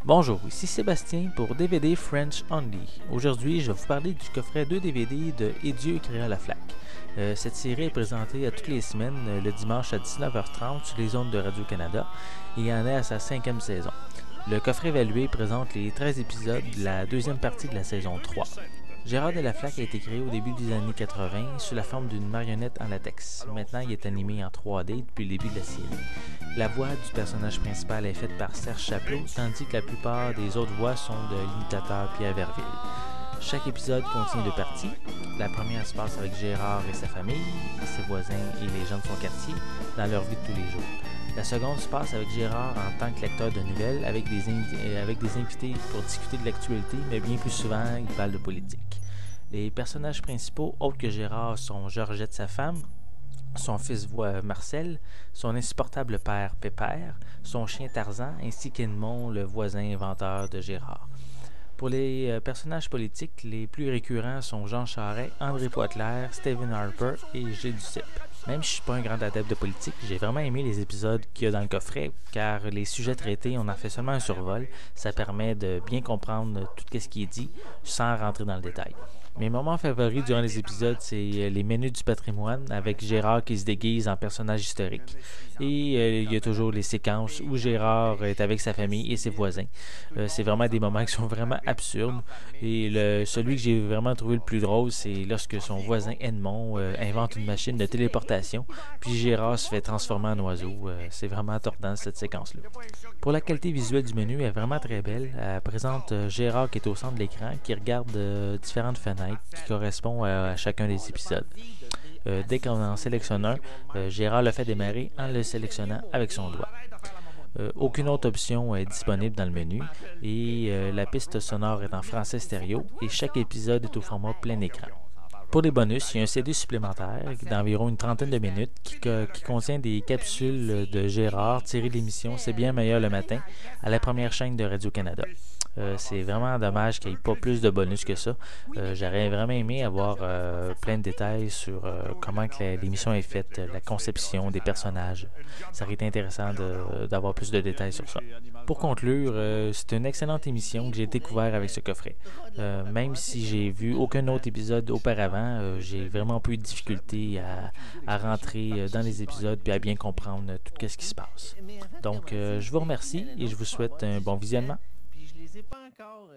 Bonjour, ici Sébastien pour DVD French Only. Aujourd'hui, je vais vous parler du coffret 2 DVD de Et Dieu créa la flaque. Cette série est présentée à toutes les semaines le dimanche à 19h30 sur les ondes de Radio-Canada et en est à sa 5e saison. Le coffret évalué présente les 13 épisodes de la deuxième partie de la saison 3. Gérard Delaflaque a été créé au début des années 80 sous la forme d'une marionnette en latex. Maintenant, il est animé en 3D depuis le début de la série. La voix du personnage principal est faite par Serge Chapleau, tandis que la plupart des autres voix sont de l'imitateur Pierre Verville. Chaque épisode contient 2 parties. La première se passe avec Gérard et sa famille, ses voisins et les gens de son quartier dans leur vie de tous les jours. La seconde se passe avec Gérard en tant que lecteur de nouvelles avec des invités pour discuter de l'actualité, mais bien plus souvent, il parle de politique. Les personnages principaux, autres que Gérard, sont Georgette, sa femme, son fils Marcel, son insupportable père Pépère, son chien Tarzan, ainsi qu'Edmond, le voisin inventeur de Gérard. Pour les personnages politiques, les plus récurrents sont Jean Charest, André Poitelaire, Stephen Harper et Gilles Duceppe. Même si je ne suis pas un grand adepte de politique, j'ai vraiment aimé les épisodes qu'il y a dans le coffret, car les sujets traités, on en fait seulement un survol. Ça permet de bien comprendre tout ce qui est dit, sans rentrer dans le détail. Mes moments favoris durant les épisodes, c'est les menus du patrimoine avec Gérard qui se déguise en personnage historique. Et il y a toujours les séquences où Gérard est avec sa famille et ses voisins. C'est vraiment des moments qui sont vraiment absurdes. Et celui que j'ai vraiment trouvé le plus drôle, c'est lorsque son voisin Edmond invente une machine de téléportation, puis Gérard se fait transformer en oiseau. C'est vraiment tordant cette séquence-là. Pour la qualité visuelle du menu, elle est vraiment très belle. Elle présente Gérard qui est au centre de l'écran, qui regarde différentes fenêtres qui correspondent à chacun des épisodes. Dès qu'on en sélectionne un, Gérard le fait démarrer en le sélectionnant avec son doigt. Aucune autre option est disponible dans le menu et la piste sonore est en français stéréo et chaque épisode est au format plein écran. Pour les bonus, il y a un CD supplémentaire d'environ une trentaine de minutes qui contient des capsules de Gérard tirées de l'émission C'est bien meilleur le matin à la première chaîne de Radio-Canada. C'est vraiment dommage qu'il n'y ait pas plus de bonus que ça. J'aurais vraiment aimé avoir plein de détails sur comment que l'émission est faite, la conception des personnages. Ça aurait été intéressant d'avoir plus de détails sur ça. Pour conclure, c'est une excellente émission que j'ai découvert avec ce coffret. Même si j'ai vu aucun autre épisode auparavant, j'ai vraiment peu de difficulté à rentrer dans les épisodes et à bien comprendre tout ce qui se passe. Donc, je vous remercie et je vous souhaite un bon visionnement. Puis je les ai pas encore